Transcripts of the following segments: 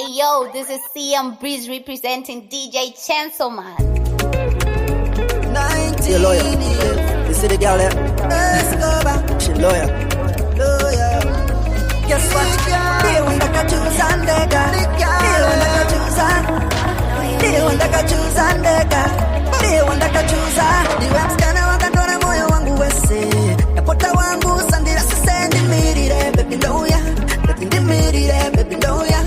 Hey yo, this is CM Breeze representing DJ Chancellor Man. 19 loyal. You see the girl there? Let's go back. She loyal. Loyal. Guess what? They want to choose and they got it. They want to choose and they want to choose and they got. They want to choose and the webs kana wakatona moyo wangu wese. Napota wangu sandira send me the baby loya. Baby me baby loya.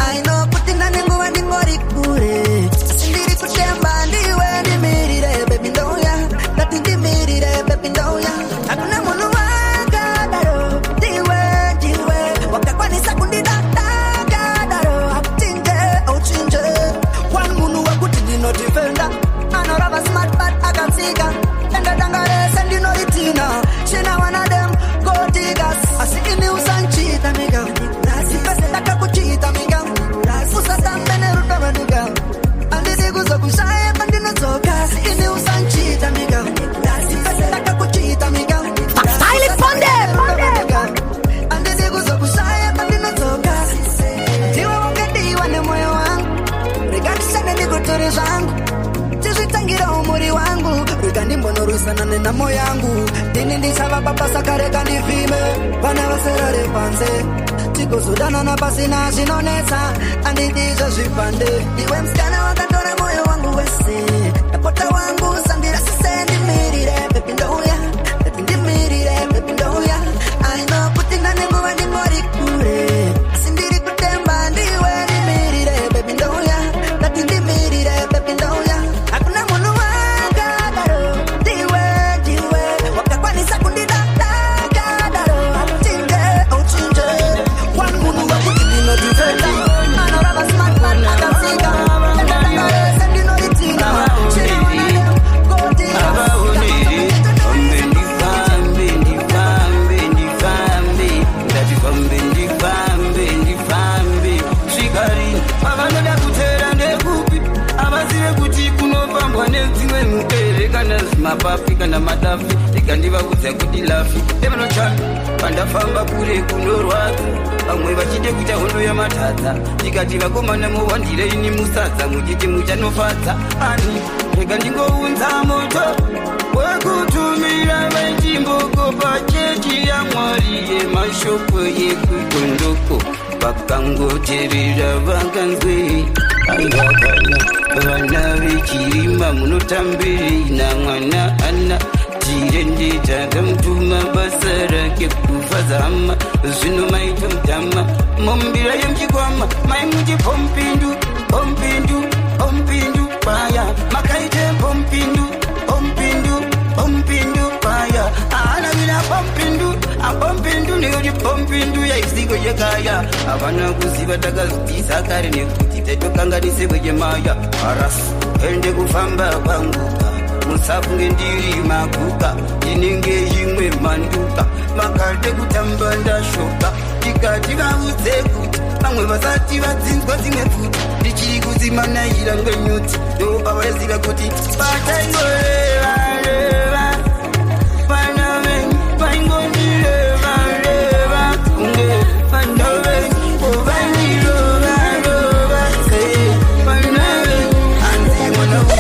I know putting on the go and the mori kure. Sindiri kutemba ndiwe ni mirire baby loya. That in the mirire baby loya. Hakuna munu wanga daro. Diwe wakakwani sakundi data daro. Aptinje ochinje. One munu wakutindi no defender. Another smart but I can see her. And the dangare send you no retina. She na one of them go diggers. I see in news and cheat amiga. Si pese taka kuchita amiga. Musa tambene ruta amiga. Andi digu zo kushaye pandi no zoka. Si in news and cheat amiga. Si pese taka kuchita amiga. Style it from them. Andi digu zo kushaye pandi no zoka. Diwa wakati wane moyo wangu. Reganisha nende kutore zangu. Tangira umuri wangu Rugani mbono rusana nena moyangu Dini ndisava papa sakare gani vime Vana waserare panze Tiko sudana na basi na sinonesa Andi dizo zwipande Diwe mskana wakatore moyo wangu wese Napota wangu sandira sisendi mirire Pepi ndoya Pepi ndi mirire Pepi ndoya I know putina nengu wadi mori kure Sindiri kutemba ndiwe ni mirire Pepi ndoya Pepi ndi mirire Pepi ndoya mapapi kana madafi ikandiva kudza kuti lafi emano chano pandafamba kure kunorwadza vamwe vachide kuita hondo yamatadza tikati vakomana muwandire ini musadza muchiti muchanofadza ani rega ndingounza moto wekutumira vechimbokopa chechi yamwari yemashoko yekutondoko vakangoterera vakanzwe aivakana vana vechirima munotambiri na mwana ana tirende takamutuma basa rake kufadza hama zvino maita mutama mumbira yemuchikwama maimuti pompindu pompindu pompindu paya makaite pompindu pompindu pompindu paya ana vina pompindu apompindu nekuti pompindu yaisiko yekaya havana kuziva takazvitisa kare nekuti taitokanganise kwejemaya haras ende kufamba kwanguka musafunge ndiri maguka inenge imwe manduka makate kutamba ndashoka tikati vaudze kuti vamwe vasati vadzinzwa dzimwe futi ndichiri kudzimanayira ngenyuti ndopavaziva kuti pataioreva vana venyu vaingondireva kunge vana venyu ovanirova vana venyu hanzi mwana uyu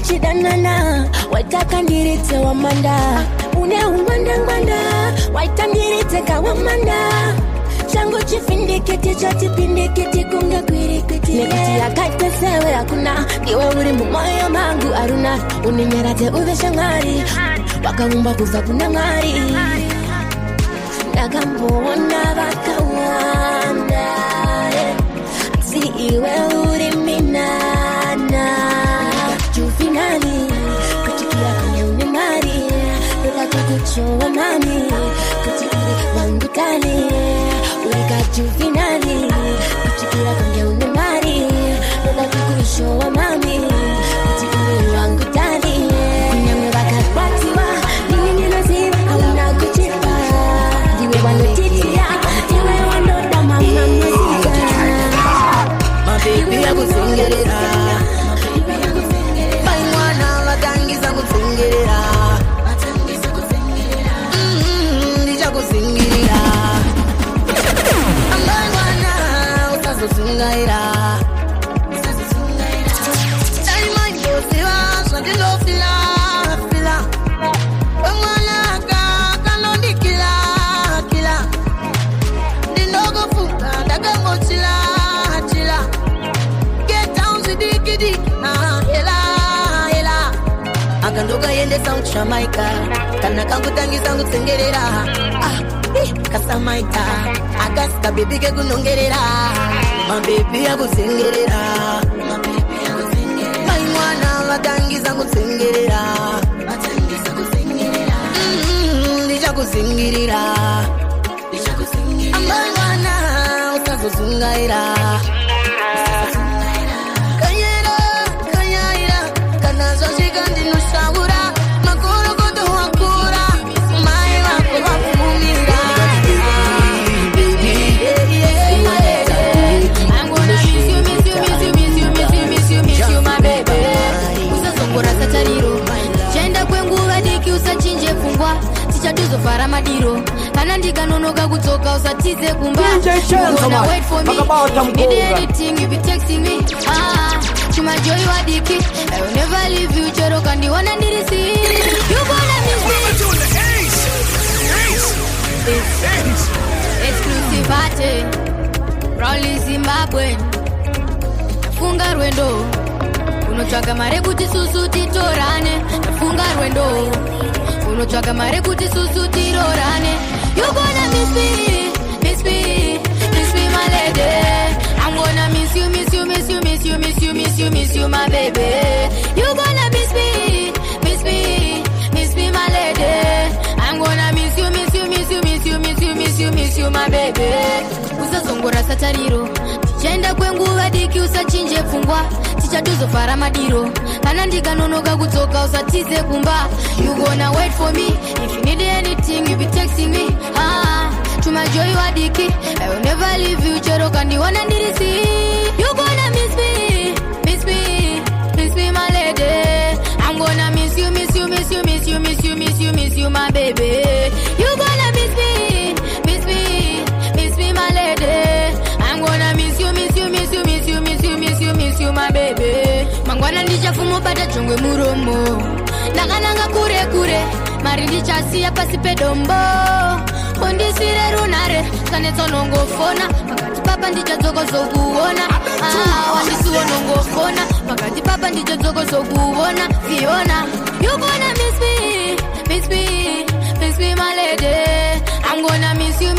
chidanana waitakandirize wamanda une umandangwanda waitandirize kawamanda chango chifindikiti chatipindikiti kunga kwirikiti nekuti yakaitesewe hakuna iwe uri mumoyo mangu aruna uninyerate uve shamwari wakaumba kubva kuna mwari ndakamboona vakawanda asi iwe uri minana Juvinali, kuchikira kwenye unemari Lola kukuchowa mami Kuchikiri wangu kali Ulika juvinali Kuchikira kwenye unemari Lola kukuchowa mami Kuchikiri wangu kali Kunyame wakapatiwa Nini ninaziva Hauna kuchipa Diwe wano titi ya Diwe didi hela akandoka yende sound Jamaica kana kangutangisa ngutsengerera kasamaita akaska baby ke kunongerera my baby akusengerera my mwana watangisa ngutsengerera ndichakusingirira my mwana usazozungaira kanyaira kana zvasvika ndinoshaura makuru kuti wakura mai vako vakumumira chaenda kwenguva diki usachinje pfungwa tichadozovhara madiro kana ndikanonoka kudzoka usatize kumba wait for me need anything you be texting me chumajoiwa diki I will never leave you chero kandiona ndirisi you gonna miss me exclusive ate Rally Zimbabwe nafunga rwendo unotsvaga mare kuti susu titorane nafunga rwendo unotsvaga mare kuti susu tirorane you gonna miss me my lady I'm gonna miss you my baby you gonna miss me my lady I'm gonna miss you my baby usazongora satariro tichaenda kwenguva diki usachinje pfungwa tichadozovhara madiro kana ndikanonoka kudzoka usatize kumba you gonna wait for me if you need anything you be texting me chumajoiwa diki I will never leave you chero kandiona ndirisi you gonna miss me my lady I'm gonna miss you my baby you gonna miss me my lady I'm gonna miss you my baby mangwana ndichafumobata jongwe muromo ndakananga kure mari ndichasiya pasi pedombo kondisire runare kanetsonongofona pakati papa ndichadzokozokuona wandisiwo nongofona pakati papa ndichadzokozokuona Fiona you gonna miss me my lady I'm gonna miss you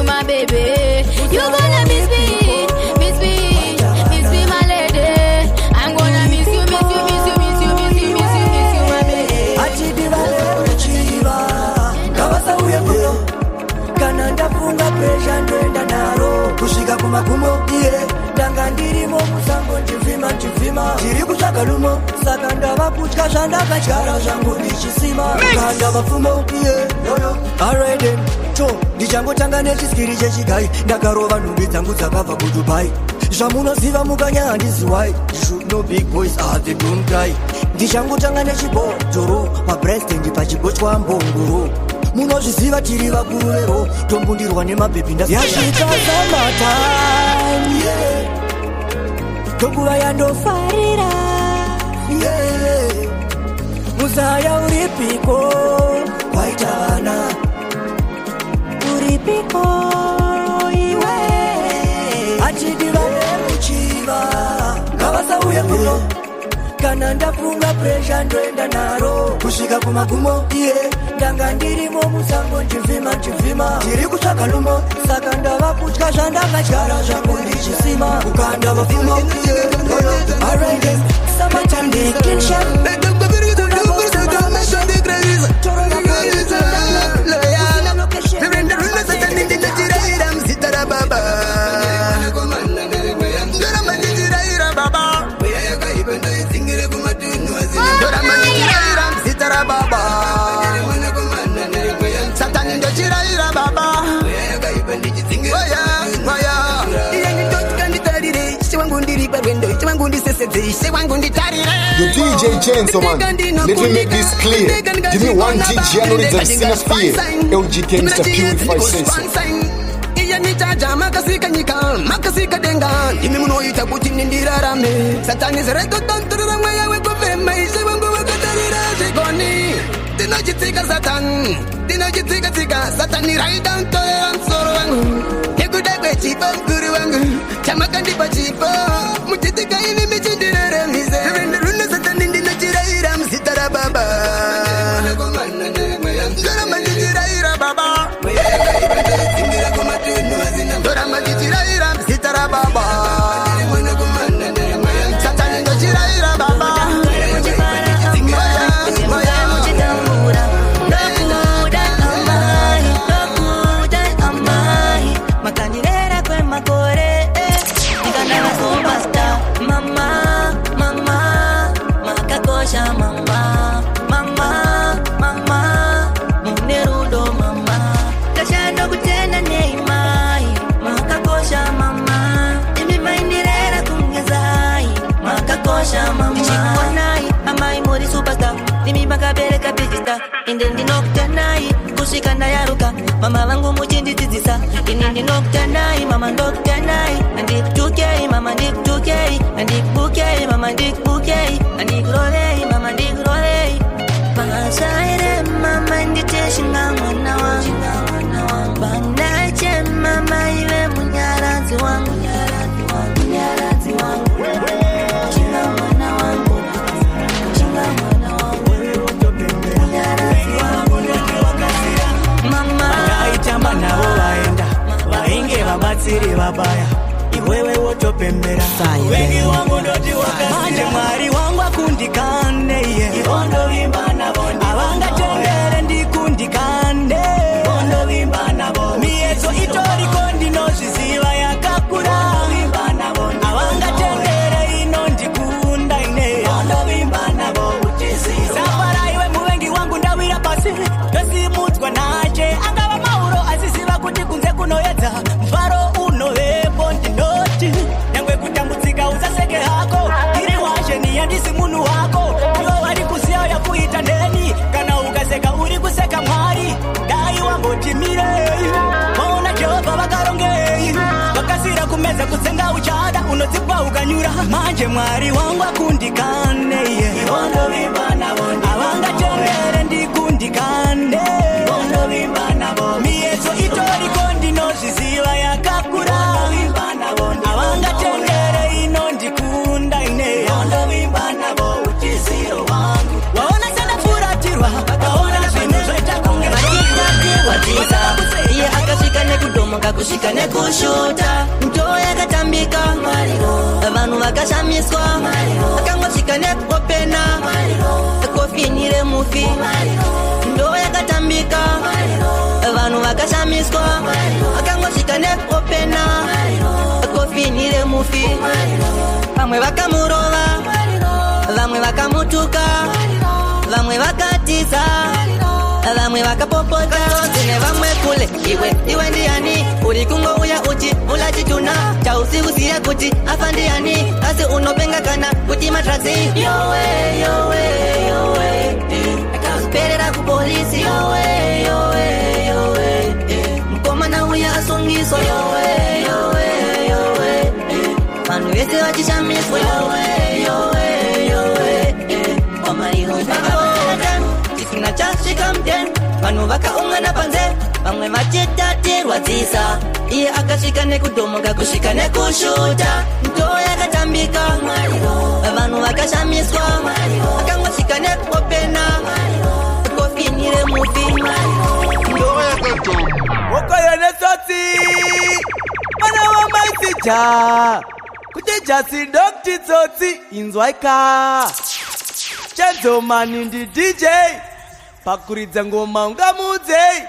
my baby you gonna miss me my lady I'm gonna miss you my baby achidivale uchiva ngavasauye kuno kana ndafunga presha ndoenda naro kusvika kumagumo iye ndanga ndirimo musango nchivhima ndiri kutsvaga lumo saka ndava kutya zvandakadyara zvangu ndichisima kanda vapfumo iye areden to ndichangotanga nechiskiri chechigai ndakarova nhumbi dzangu dzakabva kudubai zvamunoziva mukanya handiziwai no big boys they don't cry ndichangotanga nechibhodhoro pabrestand pachigotwa mbongoro munozviziva tiri vakuru vero tombundirwa nemabhebhi yasvika samatime tonguva yandofarira muzaya uripiko waita vana uripiko iwe achidiva vemuchiva ngavasauye kuno kana ndafunga presha ndoenda naro kusvika kumagumo iye ndanga ndirimo musango nchivhima ndiri kutsvaga lumo saka ndava kutya zvandakadyara zvangu ndichisima kukanda vapfumo iye arrangem summertime vacation Your DJ Chainsaw man, let me make this clear. Give me one DJ I know it's a sin of fear. LGK Mr. Purify says so. Nitaja makasika nyika, makasika denga imi munoita kuti nindirarame Satani zereto tonturura mweya wekufema Isi wangu wakatarira jikoni Tinochitika Satan Tika satani raida ntolela msoro wangu Yekudagwe chipo mkuru wangu Chamaka ndipa chipo Mutitika hivi michindinere mize Rune satani ndina chiraira msitara baba Dorama chiraira baba Dorama chiraira msitara baba Satani ndo chiraira baba Indi nokta nai kushika na yaruka mama wangu muchinditidzisa ini nokta nai mama nokta nai andi 2K mama ndik 2K andi buke mama ndik buke andi grole mama ndik grole basaire mama nditeshinga mwana wangu banache mama iwe munyarazi wangu munyarazi wangu chinga mwana wangu chinga mwana wangu Mana waenda wainge wabatsiri wabaya iwewe wotopembera wengi wangu ndoti wakasi mwari wangu akundikane iwondo vimbana bondi avanga tendere ndikundikane iwondo vimbana bondi miezo itoriko ndinozviziva yakakura vimbana bondi avanga tendere ino ndikunda ine iwondo vimbana bondi safara iwe muvengi wangu ndawira pasi tosimudzwa nache angava mauro asisiva kuti kunze kunoedza mfaro unovepo ndinoti nyangwe kutambudzika usaseke hako iri washeni yandisi munhu wako iwo vari kuziya yakuita ndeni kana ukaseka uri kuseka mwari dai wamboti mirei maona jehovha vakarongei vakasira kumedza kutsenga uchada unodzikwa ukanyura manje mwari wangu akundikane avanga tendere ndikundikane miezo itoriko ndinozviziva yakakura avanga tendere ino ndikunda ine waona sanafuratirwa vakaona zvinhu zvoita kunge iye akasvika nekudomoka kusvika nekushuta mtoo yakatambika vanhu vakashamiswa akangosvika nekuopena kofini remufi ndoo yakatambika vanhu vakashamiswa akangosvika nekuopena kofini remufi vamwe vakamurova vamwe vakamutuka vamwe vakatiza vamwe vakapopota dzine vamwe kule iwe ndiani uri kungouya uchi ulachituna chausiuziya kuti afa ndiani asi unopenga kana kuti matrazi yowe yowe yowe akaperera kupolisi yowe yowe yowe mukomana uya asungiswa yowe yowe yowe vanhu vese vachishamiswa yowe yowe yowe omarihoaa chisina chasvika mden vanhu vakaungana panze vamwe vachitatirwadzisa iye akasvika nekudhomoka kusvika nekushuta mtoo yakatambika vanhu vakashamiswa akangosvika nekuopena kofini remufi ndoo yakatambika okoyonesotsi mana wamaitsija kuti jasi dokti tsotsi inzwaika Gentleman ndi DJ pakuridza ngoma ungamudze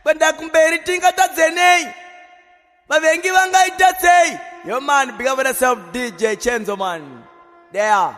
kwenda kumberi tingatadzenei vavengi vangaita sei yo man big up yourself DJ Gentleman there